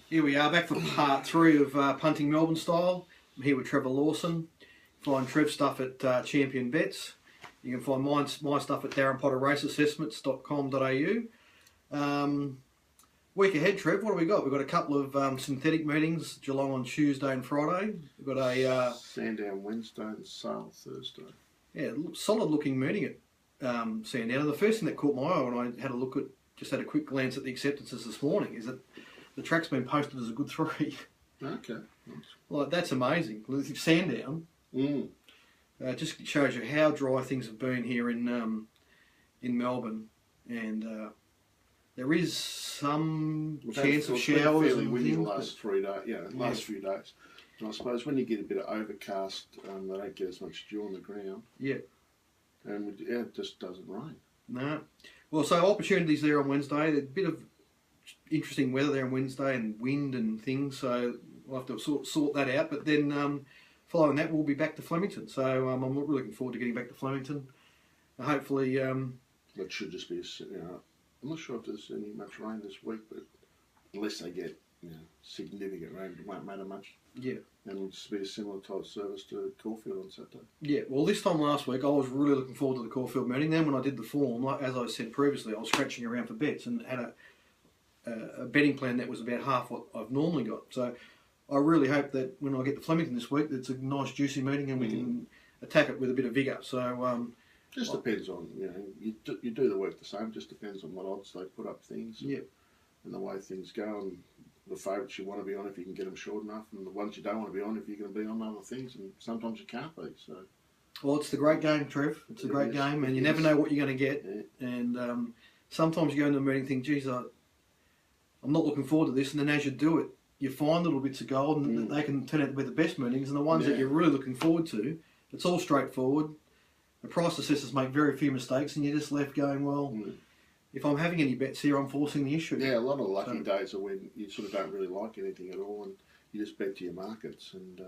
Here we are back for part 3 of Punting Melbourne Style. I'm here with Trevor Lawson. Find Trev's stuff at Champion Bets. You can find my stuff at darrenpotterraceassessments.com.au. Week ahead, Trev, what do we got? We've got a couple of synthetic meetings, Geelong on Tuesday and Friday. We've got a Sandown Wednesday and Sale Thursday. Yeah, solid looking meeting at Sandown. The first thing that caught my eye when I had a quick glance at the acceptances this morning is that the track's been posted as a good 3. Okay. Like, that's amazing. Sandown. Just shows you how dry things have been here in Melbourne, and there is some chance of showers fairly and windy things. the last 3 days. Last few days. And I suppose when you get a bit of overcast, they don't get as much dew on the ground. Yeah. And it just doesn't rain. No. Well, so opportunities there on Wednesday. A bit of interesting weather there on Wednesday and wind and things, so we'll have to sort that out. But then following that, we'll be back to Flemington. So I'm really looking forward to getting back to Flemington. Hopefully... It should just be, I'm not sure if there's any much rain this week, but unless they get significant rain, it won't matter much. Yeah. And it'll just be a similar type service to Caulfield on Saturday. Yeah, well, this time last week, I was really looking forward to the Caulfield meeting. Then when I did the form, as I said previously, I was scratching around for bets and had a betting plan that was about half what I've normally got. So I really hope that when I get to Flemington this week, it's a nice juicy meeting and we can attack it with a bit of vigour. So just depends on, you do the work the same, just depends on what odds they put up things. Yeah. And the way things go, and the favourites you want to be on if you can get them short enough, and the ones you don't want to be on if you're going to be on other things, and sometimes you can't be. So, well, it's the great game, Trev. It's a great game, and you never know what you're going to get. Yeah. And sometimes you go into a meeting and think, geez, I'm not looking forward to this, and then as you do it, you find little bits of gold, and they can turn out to be the best meetings, and the ones that you're really looking forward to, it's all straightforward. The price assessors make very few mistakes, and you're just left going, well, if I'm having any bets here, I'm forcing the issue. Yeah, a lot of the lucky days are when you sort of don't really like anything at all, and you just bet to your markets, and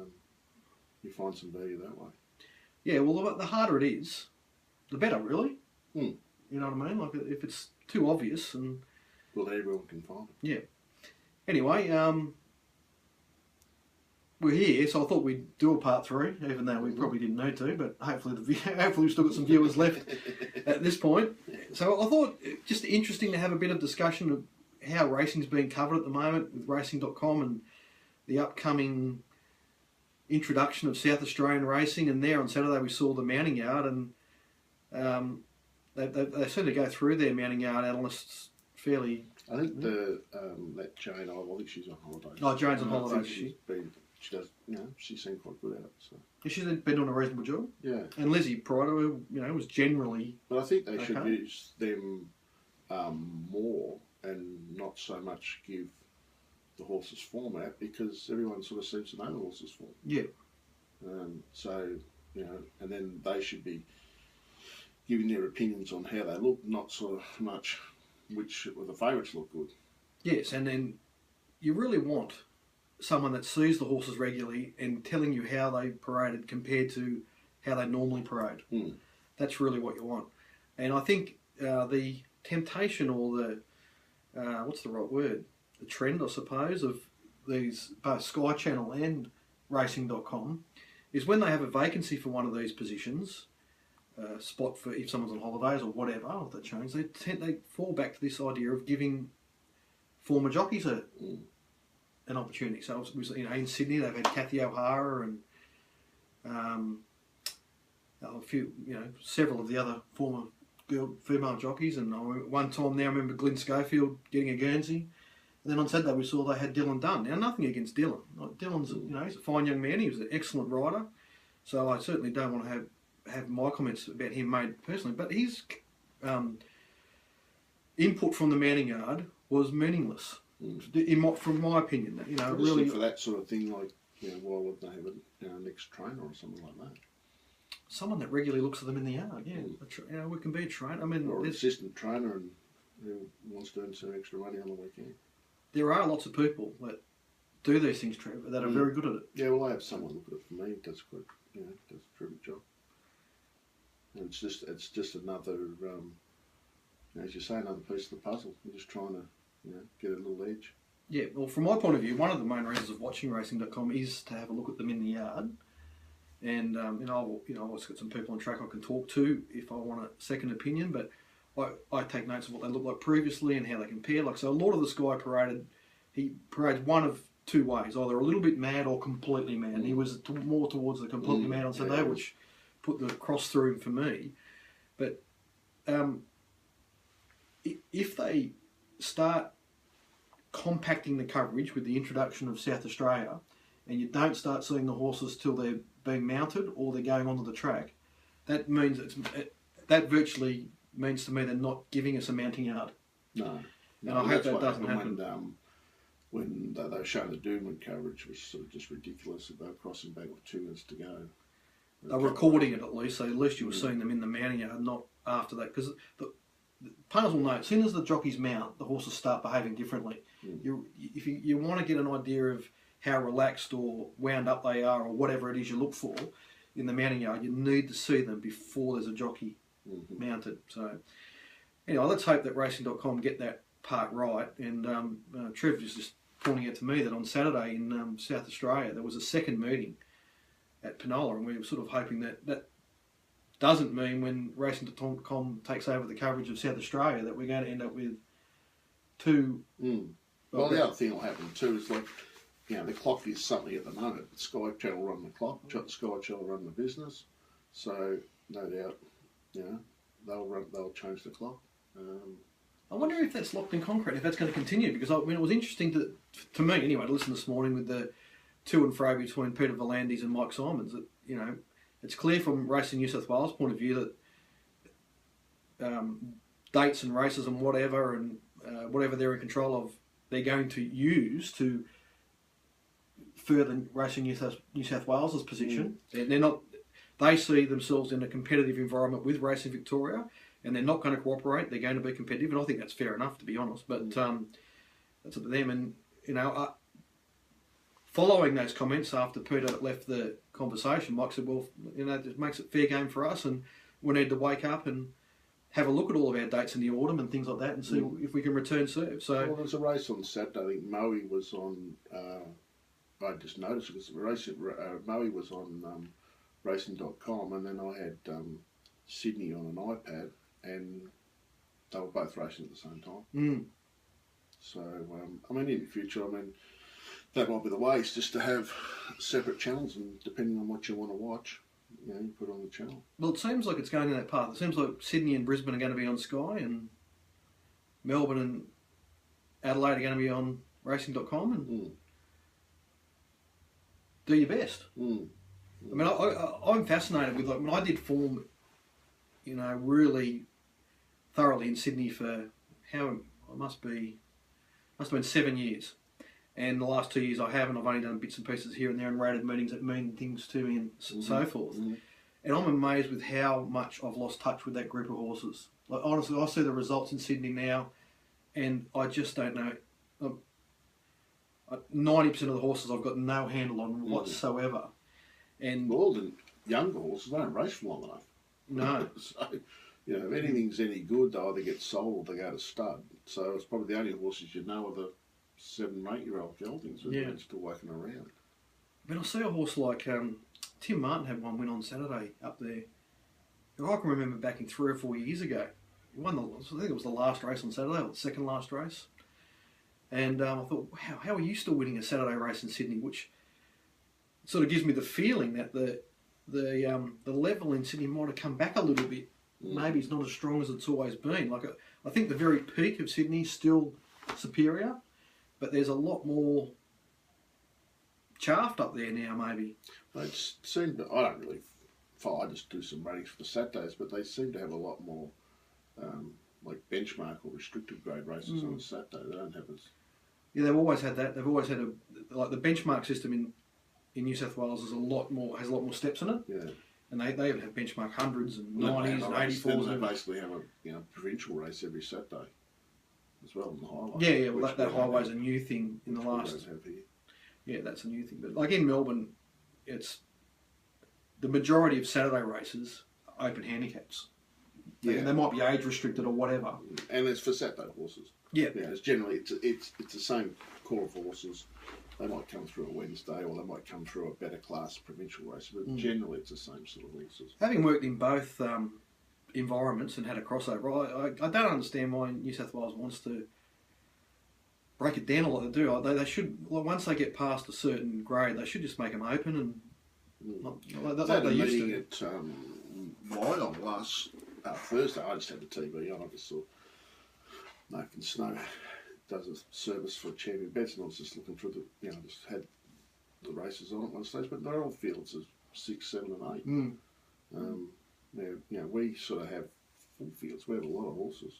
you find some value that way. Yeah, well, the harder it is, the better, really. You know what I mean? Like, if it's too obvious, and well, everyone can find it. Yeah. Anyway, we're here, so I thought we'd do a part 3, even though we probably didn't need to, but hopefully we've still got some viewers left at this point. So I thought just interesting to have a bit of discussion of how racing's being covered at the moment with racing.com and the upcoming introduction of South Australian racing. And there on Saturday we saw the mounting yard, and they seem to go through their mounting yard analysts fairly... I think that Jayne, I think she's on holiday. Oh, Jayne's on holiday. She does, she seemed quite good at it. So. She's been doing a reasonable job. Yeah. And Lizzie prior to her, was generally. But I think they should use them more and not so much give the horses format, because everyone sort of seems to know the horses form. Yeah. So, and then they should be giving their opinions on how they look, not so much which of the favourites look good. Yes, and then you really want someone that sees the horses regularly and telling you how they paraded compared to how they normally parade. That's really what you want. And I think the temptation, or the what's the right word? The trend, I suppose, of these both Sky Channel and Racing.com is when they have a vacancy for one of these positions, spot for if someone's on holidays or whatever, if they change, they fall back to this idea of giving former jockeys an opportunity. So in Sydney they've had Kathy O'Hara and a few, several of the other former female jockeys. And one time now I remember Glyn Schofield getting a Guernsey. And then on Saturday we saw they had Dylan Dunn. Now, nothing against Dylan. Dylan's he's a fine young man. He was an excellent rider. So I certainly don't want to have my comments about him made personally. But his input from the mounting yard was meaningless. From my opinion, really for that sort of thing, like why would they have an ex-trainer or something like that? Someone that regularly looks at them in the yard, we can be a trainer. I mean, or an assistant trainer and who wants to earn some extra money on the weekend. There are lots of people that do these things, Trevor, that are very good at it. Yeah, well, I have someone look at it for me. It does quite, does a terrific job. And it's just another, as you say, another piece of the puzzle. You're just trying to, get a little edge. Yeah, well, from my point of view, one of the main reasons of watching racing.com is to have a look at them in the yard. And, I've always got some people on track I can talk to if I want a second opinion, but I take notes of what they look like previously and how they compare. Like, so a lot of this guy he parades one of two ways, either a little bit mad or completely mad. And he was more towards the completely mad on Sunday, which put the cross through him for me. But if they start compacting the coverage with the introduction of South Australia, and you don't start seeing the horses till they're being mounted or they're going onto the track, that means that virtually means to me they're not giving us a mounting yard. No. And I hope that doesn't happen. When they were showing the Doomwood coverage, was sort of just ridiculous about crossing back with 2 minutes to go. They're recording it at least, so at least you were seeing them in the mounting yard, not after that. Because the punters will know, as soon as the jockeys mount, the horses start behaving differently. If you want to get an idea of how relaxed or wound up they are or whatever it is you look for in the mounting yard, you need to see them before there's a jockey mounted. So anyway, let's hope that racing.com get that part right. And Trev is just pointing out to me that on Saturday in South Australia there was a second meeting at Penola, and we were sort of hoping that doesn't mean when racing.com takes over the coverage of South Australia that we're going to end up with two... Well, the other thing that will happen too is, like, the clock is something at the moment. Sky Channel run the clock, Sky Channel run the business, so no doubt, they'll change the clock. I wonder if that's locked in concrete, if that's going to continue, because it was interesting to me anyway to listen this morning with the to and fro between Peter Volandis and Mike Simons that it's clear from Racing New South Wales' point of view that dates and races and whatever they're in control of, they're going to use to further Racing New South Wales' position. They're not. They see themselves in a competitive environment with Racing Victoria, and they're not going to cooperate. They're going to be competitive, and I think that's fair enough, to be honest. But that's up to them. And following those comments after Peter left the conversation, Mike said, "Well, it makes it fair game for us, and we need to wake up and have a look at all of our dates in the autumn and things like that, and see if we can return serve." So, well, there's a race on Saturday. I think Moe was on. I just noticed because Moe was on racing.com, and then I had Sydney on an iPad, and they were both racing at the same time. So, in the future, that might be the way, is just to have separate channels, and depending on what you want to watch, you put on the channel. Well, it seems like it's going in that path. It seems like Sydney and Brisbane are going to be on Sky, and Melbourne and Adelaide are going to be on racing.com, and do your best. I'm fascinated with, when I did form, really thoroughly in Sydney for must have been 7 years. And the last 2 years I haven't. I've only done bits and pieces here and there and rated meetings that mean things to me and so forth. And I'm amazed with how much I've lost touch with that group of horses. Like, honestly, I see the results in Sydney now, and I just don't know. 90% of the horses I've got no handle on whatsoever. And all the younger horses don't race for long enough. No. So, if anything's any good, they either get sold or they go to stud. So it's probably the only horses are the 7 or 8 year old geldings that are still working around. But I see a horse like Tim Martin had one win on Saturday up there. I can remember back in 3 or 4 years ago. He won I think it was the last race on Saturday, or the second last race. And I thought, wow, how are you still winning a Saturday race in Sydney? Which sort of gives me the feeling that the level in Sydney might have come back a little bit. Maybe it's not as strong as it's always been. Like, I think the very peak of Sydney is still superior, but there's a lot more chaffed up there now, maybe. They seem to, I don't really follow, I just do some ratings for the Saturdays, but they seem to have a lot more like benchmark or restricted grade races on a Saturday. They don't have as... Yeah, they've always had that. They've always had the benchmark system in New South Wales has a lot more steps in it. Yeah. And they even have benchmark 100s and 90s and 84s. They basically have a provincial race every Saturday as well on the highway. Yeah, well, that highway's a new thing in the last... Yeah, that's a new thing. But like in Melbourne, it's the majority of Saturday races are open handicaps. Yeah. And they might be age restricted or whatever. And it's for Saturday horses. Yeah. It's generally it's the same core of horses. They might come through a Wednesday or they might come through a better class provincial race, but generally it's the same sort of horses. Having worked in both environments and had a crossover, I don't understand why New South Wales wants to break it down like they do. They should, once they get past a certain grade, they should just make them open and Like they used to. At Wyong last Thursday, I just had the TV on. I just saw Nathan Snow does a service for Champion Bets, and I was just looking through just had the races on at one stage, but they're all fields of 6, 7, and 8. Now, we sort of have full fields. We have a lot of horses.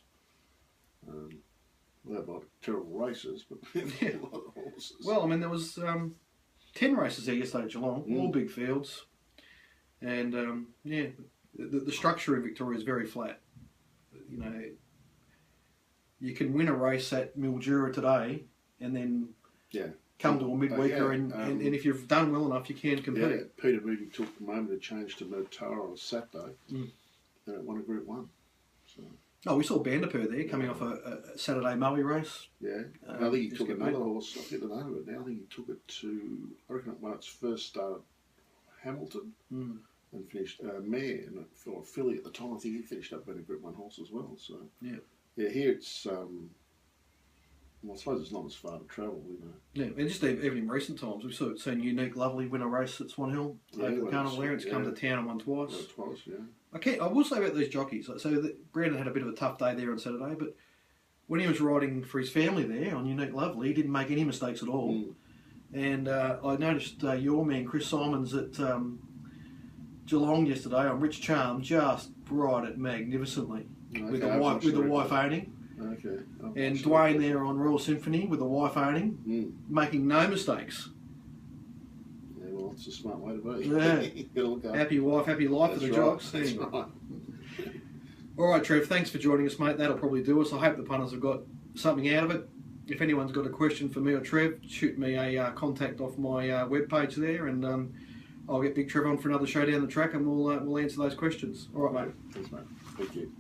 We have like terrible races, but we have a lot of horses. Well, I mean, there was 10 races there yesterday at Geelong, all big fields, and the structure in Victoria is very flat. You know, you can win a race at Mildura today, and then come to a midweeker, and if you've done well enough, you can compete. Yeah, Peter Moody took a moment to change to Murtara on Saturday, and it won a Group 1. So. Oh, we saw Bandipur there coming off a Saturday Moe race. Yeah, I think he took another horse. I forget the name of it now. I think he took it to, I reckon it won its first start at Hamilton and finished mare and for a filly at the time. I think he finished up being a Group 1 horse as well. So here it's I suppose it's not as far to travel, you know. Yeah, and just even in recent times, we've sort of seen Unique Lovely win a race at Swan Hill over the Carnival there. It's come to town and won twice. Yeah, twice, yeah. I will say about these jockeys, so Brandon had a bit of a tough day there on Saturday, but when he was riding for his family there on Unique Lovely, he didn't make any mistakes at all. And I noticed your man Chris Simons at Geelong yesterday on Rich Charm just ride it magnificently with the wife owning. Okay. And Dwayne there on Royal Symphony with the wife owning, making no mistakes. Yeah, well, it's a smart way to be. Yeah. Happy wife, happy life for the jocks. That's right. All right, Trev, thanks for joining us, mate. That'll probably do us. I hope the punters have got something out of it. If anyone's got a question for me or Trev, shoot me a contact off my webpage there, and I'll get Big Trev on for another show down the track, and we'll answer those questions. All right, mate. Thanks, mate. Thank you.